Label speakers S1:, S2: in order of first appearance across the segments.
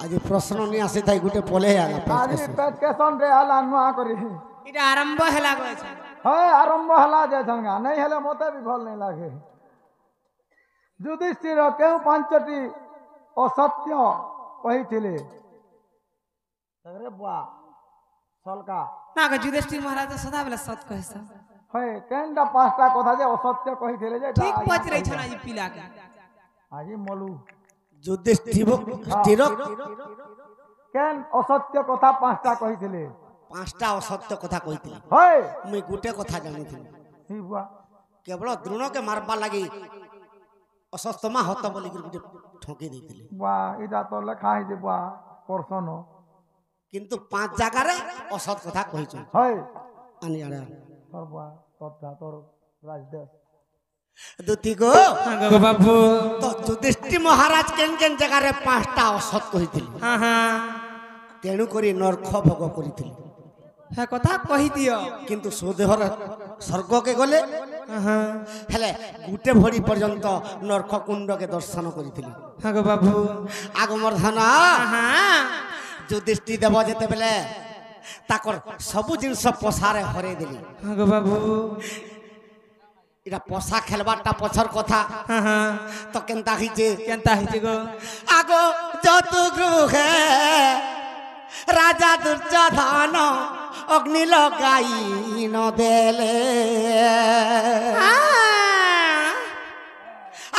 S1: आज प्रश्न नहीं आसी थाई गुटे पले आला
S2: आज पेचकेशन रे हला नुआ करी
S3: इटा आरंभ हैला गय छै
S2: है आरंभ हला जे छंगा नहीं हेले मते भी भल नहीं लागे युधिष्ठिर केउ पांचटी असत्य कहिथिले तगरे बुआ सलका
S3: ना के युधिष्ठिर महाराज सदा बेला सत कहै छ
S2: है केनटा पांचटा कथा जे असत्य कहिथिले जे
S3: ठीक पच रही छन आज पिला के
S2: आज मलू
S1: युधिष्ठिर
S2: केन असत्य कथा पांचटा कहिथिले
S1: पांचटा असत्य कथा कहिथिले
S2: है
S1: मुई गुटे कथा जानिथिली
S2: ही बुआ
S1: केवल द्रोण के मारबा लागि असस्तमा हत बोली गुटे ठोकी देथिले
S2: बुआ इटा तो लेखा है जे बुआ पर्सन
S1: किंतु पांच जगह रे असत कथा कहिछ
S2: है
S1: आनी आड़ा
S2: तोर बुआ तोर राजदेव
S1: दुती गो
S3: गो बाबू
S1: तो युधिष्ठिर महाराज केन केन जगह रे पांचटा असत कहिथिले
S3: हां हां
S1: तेणु करी नरख भोग करिथिले
S3: है कथा कहि दियो
S1: किंतु सुदेहर स्वर्ग के गले
S3: हां
S1: हेले गुटे भरी पर्यंत नरख कुंड के दर्शन करिथिले
S3: हां गो बाबू
S1: आगमर्धन
S3: हां
S1: युधिष्ठिर देव जेते बेले ताकर सब जिनस पसारे हरे देली
S3: हां गो बाबू
S1: इरा पसा खेलबाटा पछर कथा
S3: हां हां
S1: तो केनता हिचे
S3: गो
S1: आगो जतु गृहे राजा दुर्योधन अग्नि लगाई न देले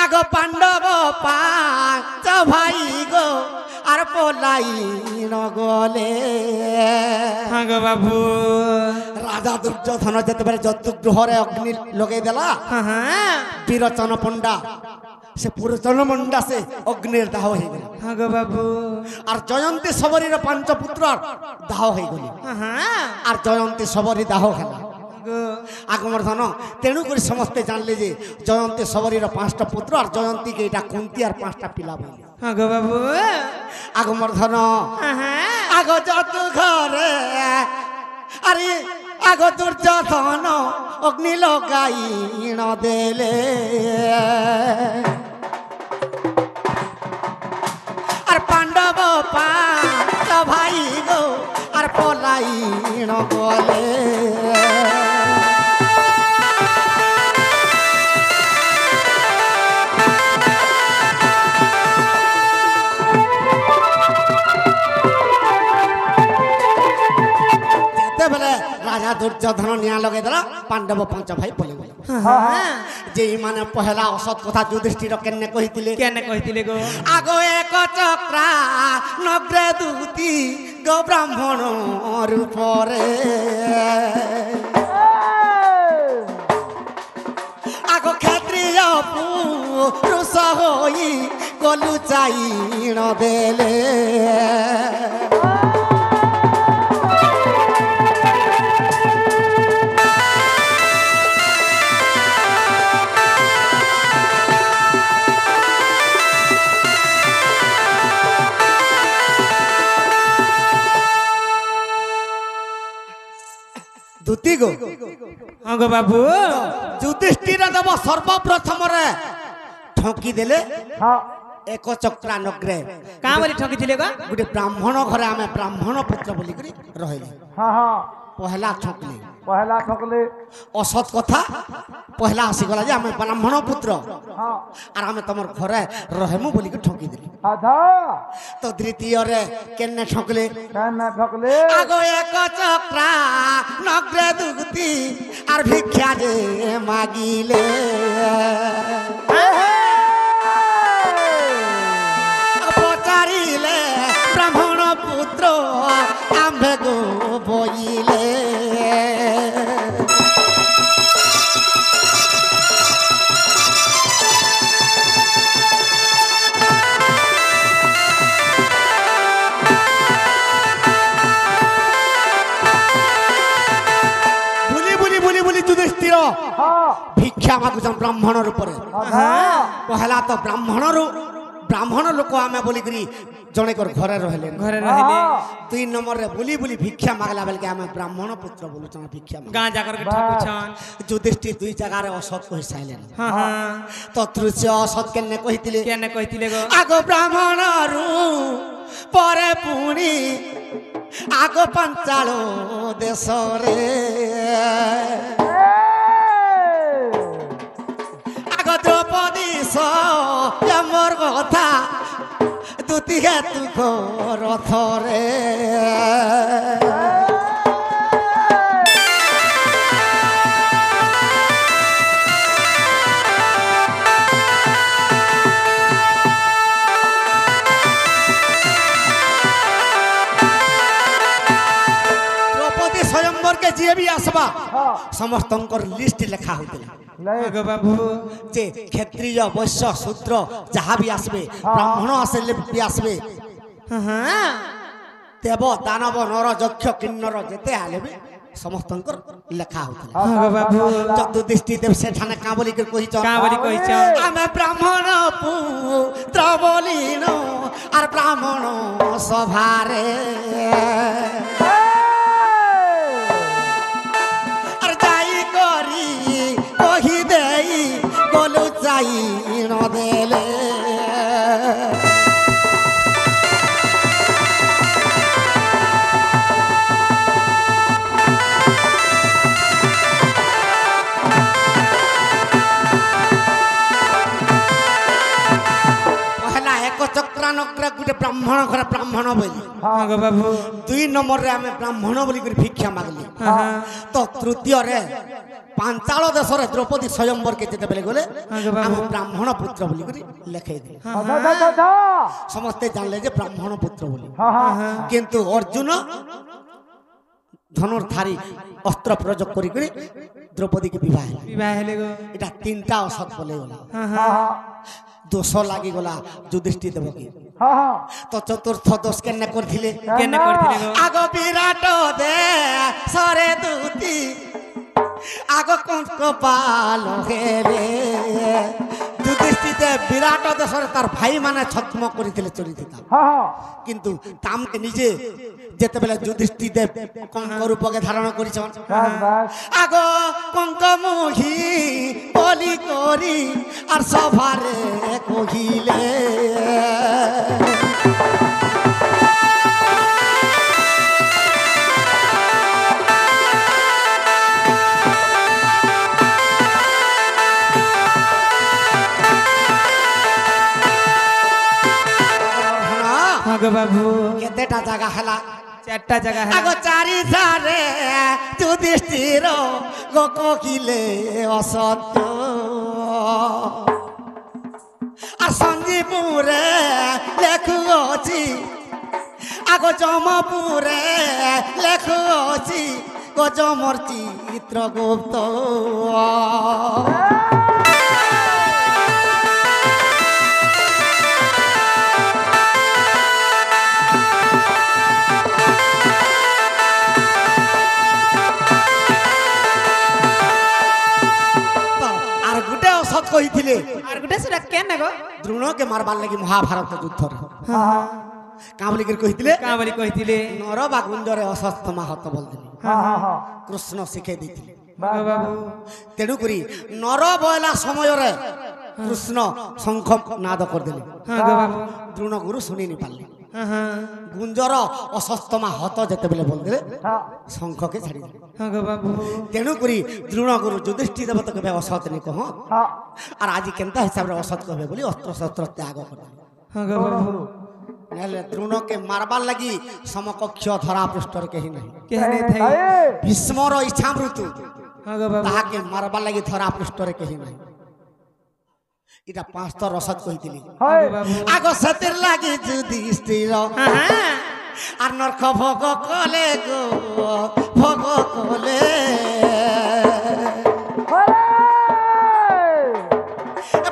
S1: आगो पांडव पांच भाई गो आर पलाई न गले
S3: हां गो बाबू
S1: राजा दुर्योधन जते बेले जतु गृहरे अग्नि लगे देला
S3: हां हां
S1: वीरचन पंडा से पुरचन मंडा से अग्निर दाह हो गला
S3: हां गो बाबू
S1: और जयंती सबरी पांच पुत्र दाह हो गली
S3: हां
S1: और जयंती सबरी दाह खेला
S3: गो
S1: आगमर्धन तेणु कर समस्ते जानले जे जयंती सबरी पांचटा पुत्र और जयंती के एटा कुंती और पांचटा पिला बोली
S3: हां गो बाबू
S1: आगमर्धन
S3: हां
S1: आग जतु घरे अरे आग दुर्योधन अग्नि लगाई न देले और पांडव पांच भाई गो और पलाई न गले राजा दुर्योधन निया लगे देला पांडव पांच भाई पले गले जे माने पहला असत कथा युधिष्ठिर केने कहितिले
S3: गो
S1: आगो एक चक्रा नग्रे दूती गो ब्राह्मण रूपरे आगो क्षत्रिय पुरुष होई गलु चाई न देले दुती गो
S3: हां गो बाबू
S1: युधिष्ठिर देव सर्वप्रथम रे ठोकी देले
S2: हां
S1: एक चक्रा नग्रे
S3: का बोली ठकी थिले गो
S1: गुटे ब्राह्मण घरे आमे ब्राह्मण पुत्र बोली करी रहिले
S2: हां हां
S1: पहला ठोकले
S2: पहला ठोकले
S1: असत कथा पहला आसी गला जे आमे ब्राह्मण पुत्र
S2: हां
S1: और आमे तमर घरे रहमु बोली के ठोकी देली
S2: आधा
S1: तो द्वितीय रे केने ठोकले
S2: केन ठोकले
S1: आगो एक चक्रा नग्रे दुगती और भिक्षा जे मागिले पचारिले ब्राह्मण पुत्र आम्भे गो बोइले युधिष्ठिर भिक्षा मागुछन ब्राह्मण रूप
S2: आधा
S1: पहला तो ब्राह्मण ବ୍ରାହ୍ମଣ ଲୋକ ଆମେ ବୋଲିକିରି ଜଣେକର ଘରେ ରହିଲେ
S3: ଘରେ ରହିଲେ
S1: 2 ନମ୍ବରରେ ବୁଲି ବୁଲି ଭିକ୍ଷା ମାଗଲା ବେଲକେ ଆମେ ବ୍ରାହ୍ମଣ ପୁତ୍ର ବୋଲୁଛନ୍ ଭିକ୍ଷା ମାଗ
S3: ଗାଁ ଜାଗର के ठाकुछन
S1: ଯୁଧିଷ୍ଠିର 2 ଜାଗାରେ ଅସତ କହି ସାଇଲେନ
S3: हां हां
S1: ତ ତୃତୀୟ ଅସତ କେନେ କହିଥିଲେ
S3: केने कहितिले गो
S1: ଆଗ ବ୍ରାହ୍ମଣରୁ ପରେ ପୁଣି ଆଗ ପାଞ୍ଚାଳ ଦେଶରେ ଆଗ ଦ୍ରୌପଦୀ ମୋର କଥା ଦୁତି ତୁକ ରଥରେ द्रौपदी स्वयंवर के जे भी आसबा समस्तंकर लिस्ट लिखा होतिला
S3: गो बाबू
S1: जे क्षत्रिय वैश्य शूद्र जहाँ भी आसबे ब्राह्मण आसले भी आसबे
S3: हां
S1: देव दानव नर यक्ष किन्नर जेते आले भी समस्तंकर लिखा होतिला
S3: गो बाबू
S1: चतुर्दृष्टि देव सेठाने का बोली के कहि
S3: का बोली कहिछन
S1: आमे ब्राह्मण पुत्र बोलिनो आर ब्राह्मण सभारे आर जाई करी कहि देई गोलु जाई न देले चक्रानक्र गोटे ब्राह्मण घर ब्राह्मण बोली
S3: हां गो बाबू
S1: 2 नंबर रे हमें ब्राह्मण बोली कर भिक्षा मागली तो तृतीय रे पांचाल देश रे द्रौपदी स्वयंवर के जेते बेले गले हम ब्राह्मण पुत्र बोली कर लिखाई दे समस्त जानले जे ब्राह्मण पुत्र बोली किंतु अर्जुन धनुर्धारी अस्त्र प्रयोग करी करी द्रौपदी के विवाह
S3: हेले गो
S1: एटा तीनटा असत बोले गला दोष लागी गला युधिष्ठिर देव की तो चतुर्थ दोष केने करथिले
S3: गो
S1: आग विराट दे सरे दूती आग कंक पाल हेले युधिष्ठिर विराट देशर तार भाई माने छद्म करिथिले चरिथिता किंतु ताम के निजे जेते बेले युधिष्ठिर देव कंक रूप के धारण करिछन आग कंक मोही बलि करी आर सभारे कहिले
S3: गो बाबू
S1: केतेटा जगह हला
S3: 4टा जगह है
S1: आगो 4 सारे युधिष्ठिर गो कहिले असत्य आ संजीवपुरे लेखुअछि आगो जमपुरे लेखुअछि गो जमर चित्रगुप्त कहिथिले
S3: आर गुटे सेटा केन गो
S1: द्रोण के मारबार लगी महाभारत युद्ध का बोली कर कहिथिले नर बा गुंजरे असस्त महत बोलदिले कृष्ण शिखे दिथिले
S3: बाबू
S1: तेणु करी नर बयला समय रे कृष्ण शंख नाद कर देले
S3: गो बाबू
S1: द्रोण गुरु सुनि नि पाले गुंजर असस्तमा हत जेते बेले बोल देले शंख के छाड़ी देले
S3: गो बाबू
S1: तेणु करी द्रोण गुरु युधिष्ठिर देव तो केबे असत नि कह और आज केनता हिसाब रे असत कहबे बोली अस्त्र शस्त्र त्याग कर
S3: गो बाबू
S1: नेले द्रोण के मारबार लगी समकक्ष धरा पृष्ठ रे कहि नहीं
S3: केने थई
S1: भीष्मर इच्छा मृत्यु
S3: गो बाबू
S1: ताहा के मारबार लगी धरा पृष्ठ रे कहि नहीं इटा 5 तो रसद कहितिली आगो सतिर लागि युधिष्ठिर আর নরক ভোগ কলে গো ভোগ কলে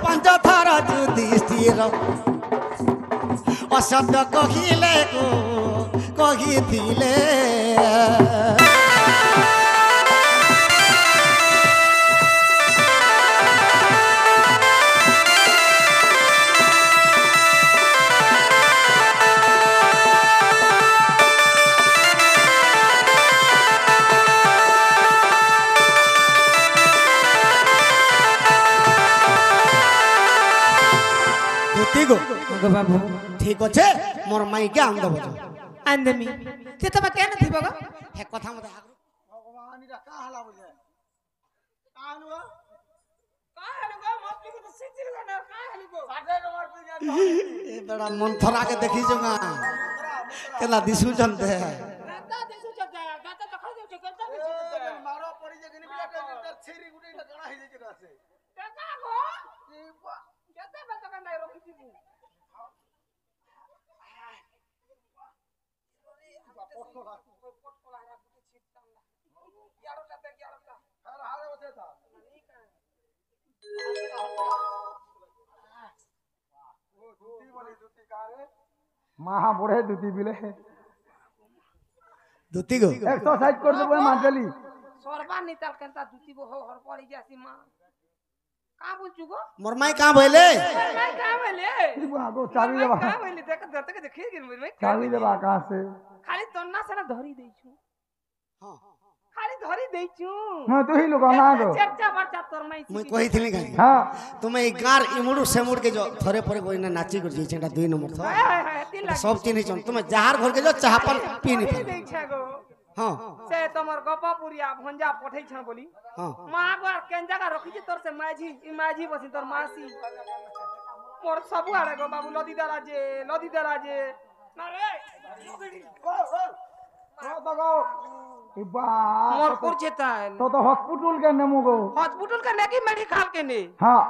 S1: পঞ্চথর যুধিষ্ঠির অসৎ কহিলে গো কহিলে দুতি গো
S3: আগে বাবু
S1: ঠিক আছে মোর মাইকে আন দেব
S3: আনদেমি তে তোমা কেন থিব গো
S1: হে কথা মতে
S2: ভগবান এটা কা হালা বুঝে কানু
S1: এ বড়া মন থরাকে দেখিছ না কেলা দিছু জনতে
S2: মারো পড়ি যে গনি বিলা তার ছেড়ি গুটে এটা গাড়া হই যাচ্ছে কাছে মাহা বড়ে দুটি বিলে
S1: দুতি গো
S2: এক্সারসাইজ করতে বই মানলি
S4: সরবা নিতাল কেনতা দুতিব হর পড়ি যাসি মা কা বলছু গো
S1: মোর মাই কা বইলে
S4: নাই কা বলে
S2: আগো চাবি দেবা
S4: কা বলে দেখ দেখ দেখি গিন বই
S2: চাবি দেবা कहां से
S4: খালি তন্না সেনা ধরি দেইছু
S1: হ্যাঁ
S4: খালি ধরি দেইছু
S2: मैं तो ही लोग ना गो
S4: চর্চা বারচা তোর মাই
S1: মুই কইছিলি গাই
S2: हां
S1: তুমি এই গার ইমুড়ু সেমুড় কে जो থরে পরে কইনা নাচি कर যাইছে এটা 2 নম্বর থ
S4: তিন লাখ
S1: সব চিনি চন তুমি যাহার ঘর কে जो চাহা পান পি নি
S4: ধরি দেইছা গো
S1: হ্যাঁ
S4: সে তোমার গপাপুরিয়া ভঞ্জা পঠাইছ বলি
S1: হ্যাঁ
S4: মা গো আর কেন জায়গা রখিছি তোর সে মাঝি ই মাঝি বসি তোর মাসি মোর সবু আড়ে গো বাবু লদি দারাজে না রে
S2: तो गो इबा
S4: मोर पुरचे ताल
S2: तो हॉस्पिटल के नेमु गो
S4: हॉस्पिटल का नेकी मेडिकल के ने
S2: हां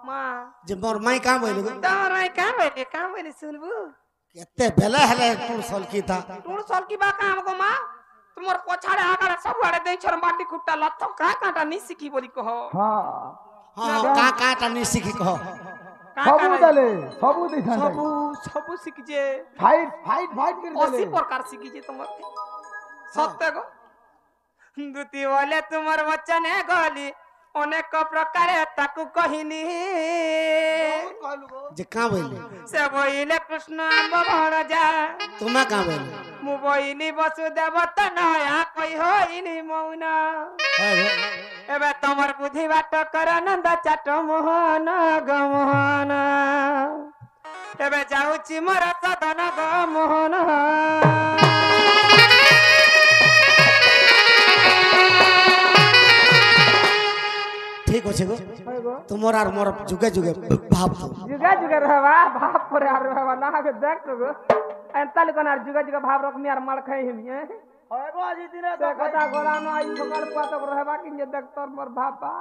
S4: मां
S1: যে মোর মাই কা বইলে গো
S4: ताराय काम बोले सुनबू
S1: কেতে বেলা হেলে কোন সল কি তা
S4: टूर सोल की बा काम गो मां तुमर पोछाड़े आगड़े सब आड़े दे छोर माटी खुट्टा लत्थो का काटा नी सिखी बोली कहो
S2: हां
S1: हां का काटा नी सिखी कह
S2: सबू दले सबू दिखन
S4: सब सिख जे
S2: फाइट कर दले
S4: 80 प्रकार सिखी जे तुमर सत्य गो दुती बोले तुमर वचन है गली अनेक प्रकार ताकू कहिनी
S1: যে কা বইলে
S4: से बोइले कृष्ण भवन जा
S1: তুমি কা বইলে
S4: मु बोइली वसुदेव तनया कई होइनी मौना एबे तमर बुद्धि बाट कर नंद चाट मोहन गमोहन एबे जाउची मोर सदन गमोहन
S1: ঠিক আছে গো তোমার আর মোর যুগে যুগে ভাব
S4: जुगा रहवा भाप पर आर रहवा ना के देख तो गो एंतल कोन आर जुगा भाप रख मी आर मार खाई हम
S2: होएगो আজি दिने
S4: से कथा गोरा न आई सकाल पुआ तक रहवा कि जे देख तोर मोर भापा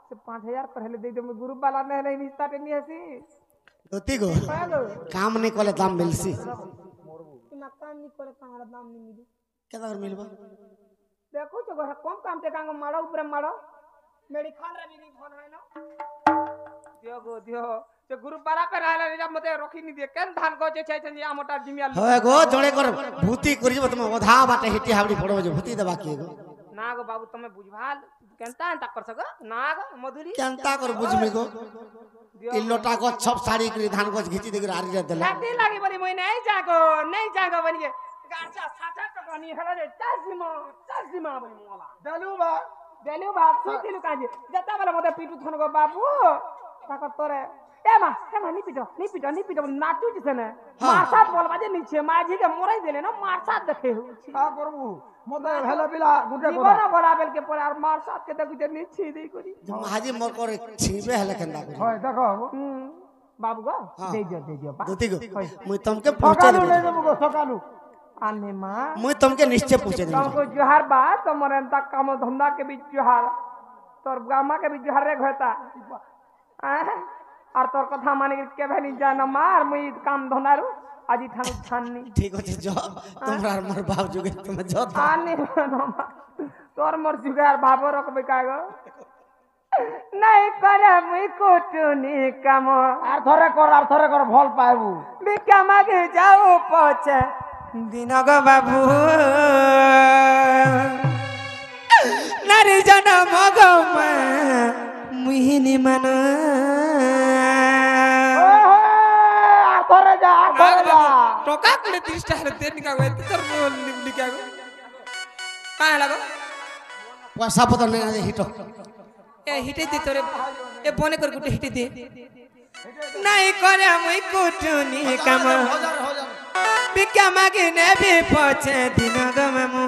S4: से 5000 पहले दे दे ग्रुप वाला ने नहीं स्टार्ट नहीं हसी
S1: গতি গো
S4: हेलो
S1: কাম নি কলে দাম মিলছি
S4: ना काम नहीं करे तारा दाम नहीं मिली
S1: কেদা করে মিলবা
S4: देखो तो गो कम काम ते कांग मारो ऊपर मारो मेरी खान रे मेरी फोन है ना दियो जे ग्रुप वाला पे रहला रे मते रखी नहीं दे केन धान को जे छै छन या मोटा जिमिया
S1: হয় গো জড়ে কর ভূতি করি যাব তুমি অধা বাটে হিটি হাবড়ি পড়ব যে ভূতি দেবা কি গো
S4: ना गो बाबू तमे बुझभाल केनता एंता कर सको ना गो मधुरी
S1: কেনতা कर বুঝমি গো এই লোটা গছ সব শাড়ি করে ধান গছ ঘিচি দেখি আরি দেলা
S4: लागी लागी बोली মই नहीं जागो बनी के गाचा साटा टका नहीं हला रे चासीमा बनी मोला
S2: दलु बा
S4: देलु बात सुतिलु काजे जता वाला मते पीटू थन गो बाबू ताकर तोरे ए मा नी पिटो नाटू जने मारसात बोलबा जे नीचे माझी के मोराई देले ना मारसात देखे हो
S2: का करबू मते हेला बिला गुटे को
S4: जीवन बोला बेल के पर मारसात के देखु जे नीचे देई करी
S1: হাজি মোর করে ছিবে হেলে কেনতা করে
S2: হয় দেখো
S4: बाबू गो दे दियो बा
S1: গতি গো মুই তোমাকে পৌঁছে
S2: সকালু
S1: দেব
S2: ले देबो गो सकालू
S4: आने मां
S1: মুই তোমাকে নিশ্চয় পৌঁছে দেব
S4: तुमको जोहार बा तमरे अंता काम धंधा के बीच जोहार तोर गामा के बीच जोहार रे घता और तोर कथा माने के भेनी जाना मार मुई काम धंधा रु আজি ঠানু ছাননি
S1: ঠিক আছে জ তোমরা আর মোর বাপ যুগে তুমি জ
S4: আনে তোর মোর জুগার ভাব রকবে কাগো নাই করে মুই কোটুনি কাম
S2: আর থরে কর ভাল পাইবু
S4: বিকা মাগে যাও পছে দিন গো বাবু নারী জনম গো মা মুহিনী মান
S2: আর থরে যা
S4: टोका कुले 30 टा दे निका गए तर लिखा गो का लागो
S1: পয়সা পতর নেই হিটো
S4: ए हिटे दे तोरे
S3: এ বনে করে গুটে হিটি দে নাই করে মুই কুটুনি কাম ভিক্ষা মাগি নেবি পছে দিন গো মামু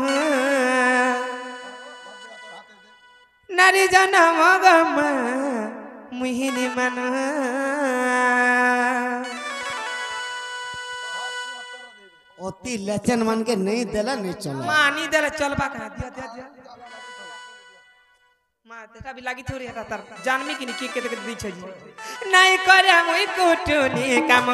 S3: নারী জনম গো মা মুহিনি মান
S1: অতি লেচন মান के नहीं देला नहीं चलो
S3: मानी देले चलबा कहां दिया दिया दिया मां तेरा भी लागी थोड़ी है तार जानमी कि के के दी छ जी नहीं करे मुई कुटुनी काम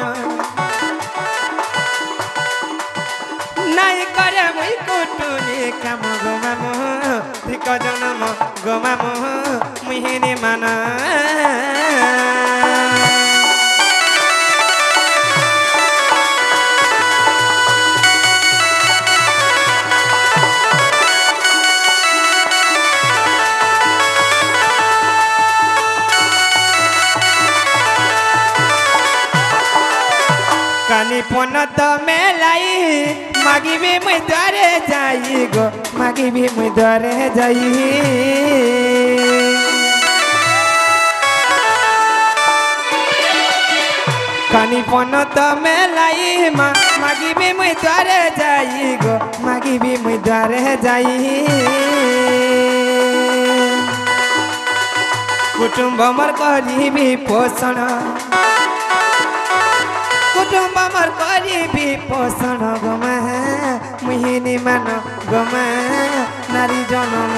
S3: नहीं करे मुई कुटुनी काम गो मामू धिक जनम गो मामू मुहिनी माना कानी पनत मेलाई मागी भी मुई द्वारे जाई गो मागी भी मुई द्वारे जाई कानी पनत मेलाई मागी भी मुई द्वारे जाई गो मागी भी मुई द्वारे जाई कुटुंब मर करीबी पोषण कुटुंब मर करीबी पोषण गमा मुहिनी मान गमा नारी जनम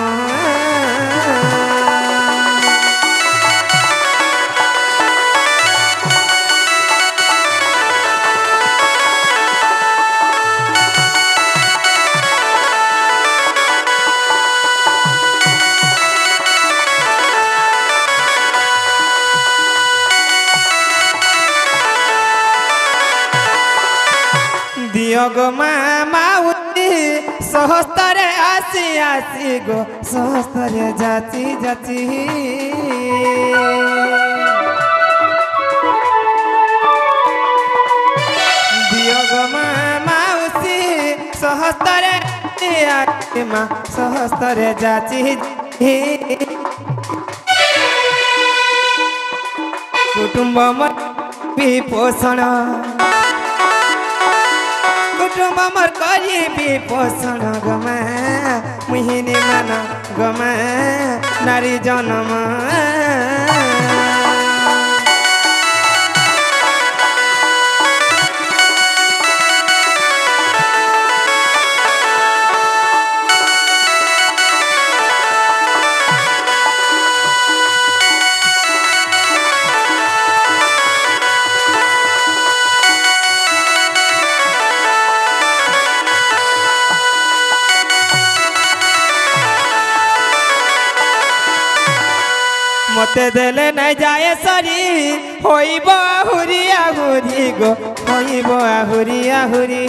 S3: दियो गो मामा उती सहस्तरे आसी आसी गो सहस्तरे जाती जाती दियो गो मामा उती सहस्तरे आसी माँ सहस्तरे जाती कुटुंब मर भी पोषण कुटुंब मर करीबी पोषण गमा मुहिनी मान गमा नारी जनम मते देले नहीं जाए सरी होइब आहुरी आहुरी गो होइब आहुरी आहुरी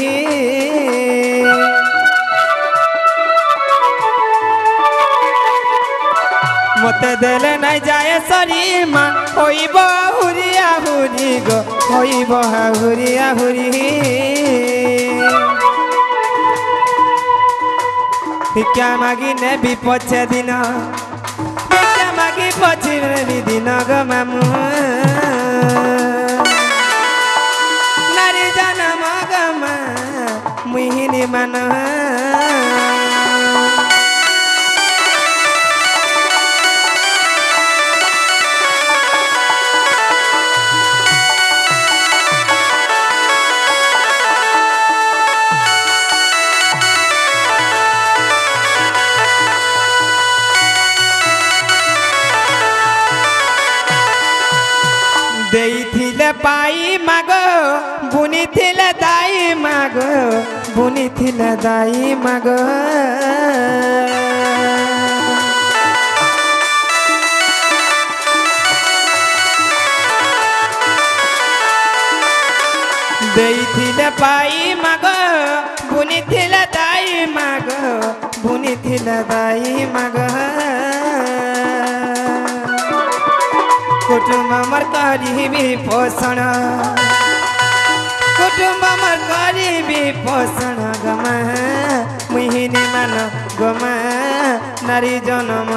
S3: मते देले नहीं जाए सरी माँ होइब आहुरी आहुरी गो होइब आहुरी आहुरी भिक्षा मागी ने भी पछे दिन मागी पछिनी दिन गो मामू नारी जनम गमा मुहिनी मान देइथिले पाई मागो बुनिथिले दाई मागो बुनिथिले दाई मागो देइथिले पाई मागो बुनिथिले दाई मागो बुनिथिले दाई मागो कुटुंब मर करीबी पोषण कुटुंब मर करीबी पोषण गमा मुहिनी मान गमा नारी जनम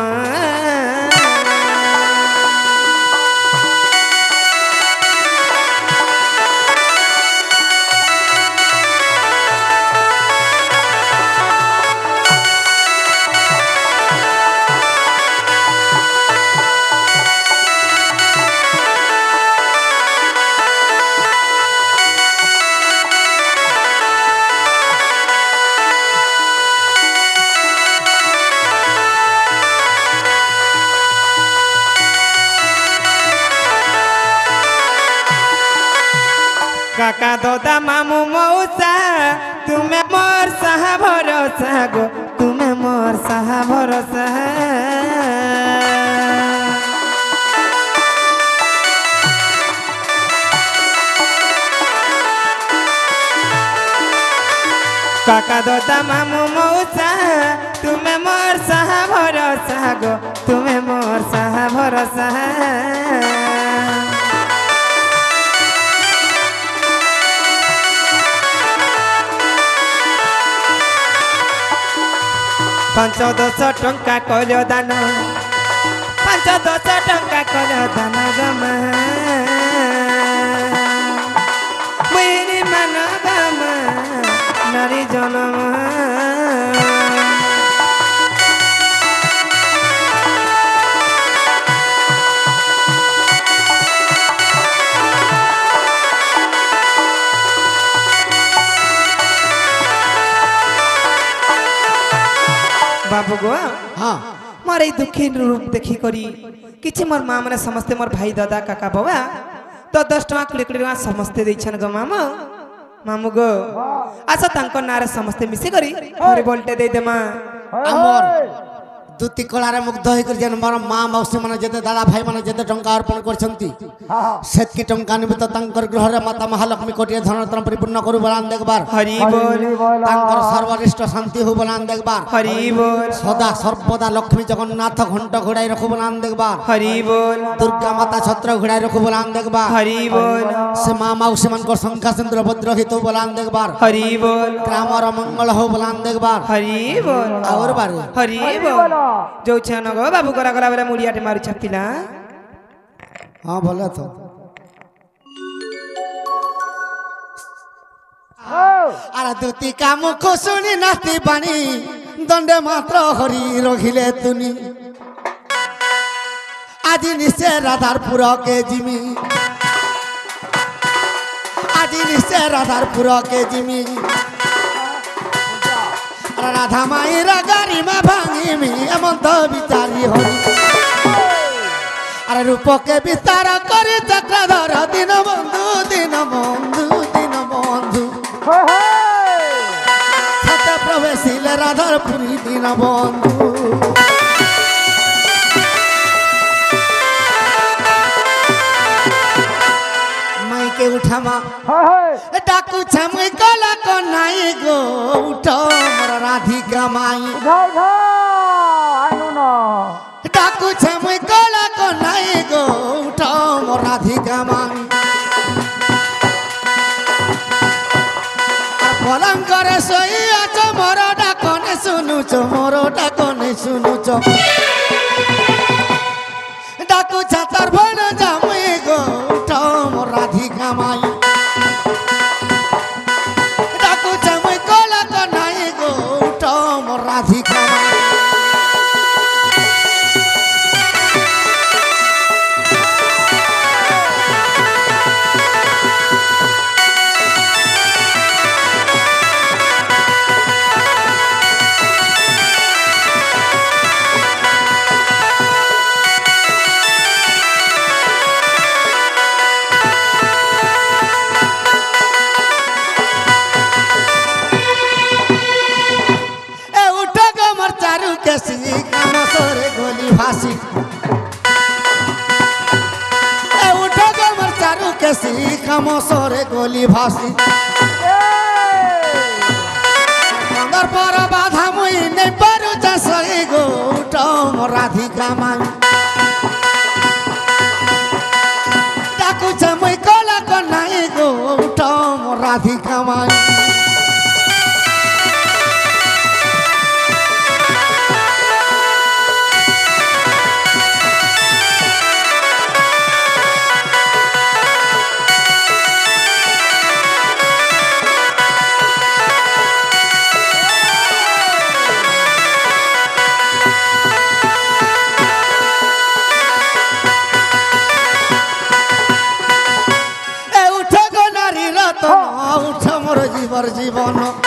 S3: काका दादा मामू मौसा तुम्हें मोर सहा भरोसा गो तुम्हें मोर सहा भरोसा काका दादा मामू मौसा तुम्हें मोर सहा भरोसा गो तुम्हें मोर सहा भरोसा पांच दश टंका कर दान 5-10 टंका कर दान गमा मुई मान गमा नारी जन्म बाबू गो
S1: हाँ
S3: मोर ये दुखी रूप देखी करी किछि मोर माँ मैंने समस्ते मोर भाई दादा काका बाबा तो 10 टका 20 टका समस्ते देछन गो मामू मामू गो आसा तांको नारे समस्ते मिसी करी मोर बोलते दे दे मां
S1: आमर दुति कलारे मुग्ध होकर जेन मोर माँ मौसी माने जेते दादा भाई माने जेते टंका अर्पण करछंती सेतकी टंका निमित्त तांकर गृहरे माता महालक्ष्मी कोटिए धन रत्न परिपूर्ण करू बलान देखबार
S3: हरि बोल
S1: तांकर सर्वरिष्ट शांति हो बलान देखबार
S3: हरि बोल
S1: सदा सर्वदा लक्ष्मी जगन्नाथ घंट घोड़ाई रखू बलान देखबार
S3: हरि बोल
S1: दुर्गा माता छत्र घोड़ाई रखू बलान देखबार
S3: हरि बोल
S1: से माँ मौसी मान को शंखा सिंदूर भद्र हित बलान देखबार
S3: हरि बोल
S1: ग्रामर मंगल हो बलान देखबार
S3: हरि बोल
S1: और बार
S3: हरि बोल जो छन गो बाबू करा करा बेला मुड़ियाटे मारू छपिला
S1: हाँ भले तो आरा दुति का मुख शुणी नाती बाणी दंडे मात्र हरि रखिले तुनी आज निश्चय राधारपुर के जिमी आज निश्चय राधारपुर के जिमी राधा माई गाड़ी में भांगी मी एमन तो बिचारी हरि अरे रूप के विस्तार कर चक्रधर दिन बंधु दिन बंधु दिन बंधु सत्य प्रवेशिल राधारपुरी दिन बंधु माई के उठा माँ डाकू छमुई कला को नाई गो उठो मोर राधिका माई डाकू छमुई कला को नाई गो उठो मोर राधिका माई पलंग करे सोई आछ मोर डाकने सुनुच मोर डाकने सुनुच डाकू छातर भण जामुई गो उठो मोर राधिका माई राधिका सोरे गोली फांसी ए उठो गो मर चारू के सीखम सोरे गोली फांसी मंगर पर बाधा मुई नहीं पारू जसई गो उठो मोर राधिका माई डाकू छमुई कला को नाई गो उठो मोर राधिका माई उठ मोर जीवर जीवन उठ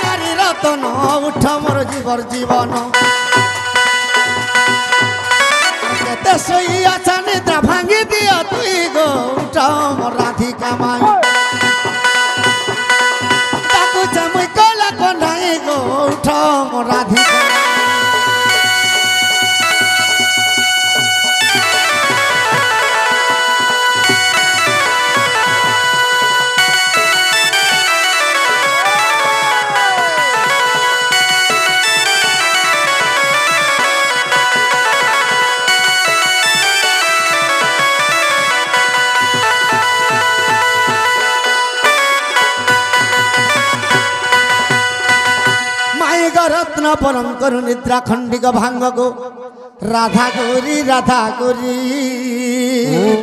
S1: नारी रतन उठ मोर जीवर जीवन केते सोई आछा निद्रा भांगी दिया तुई রত্ন বরণ করু নিদ্রা খণ্ডিক ভাঙ্গ গো রাধা গৌরী রাধা গৌরী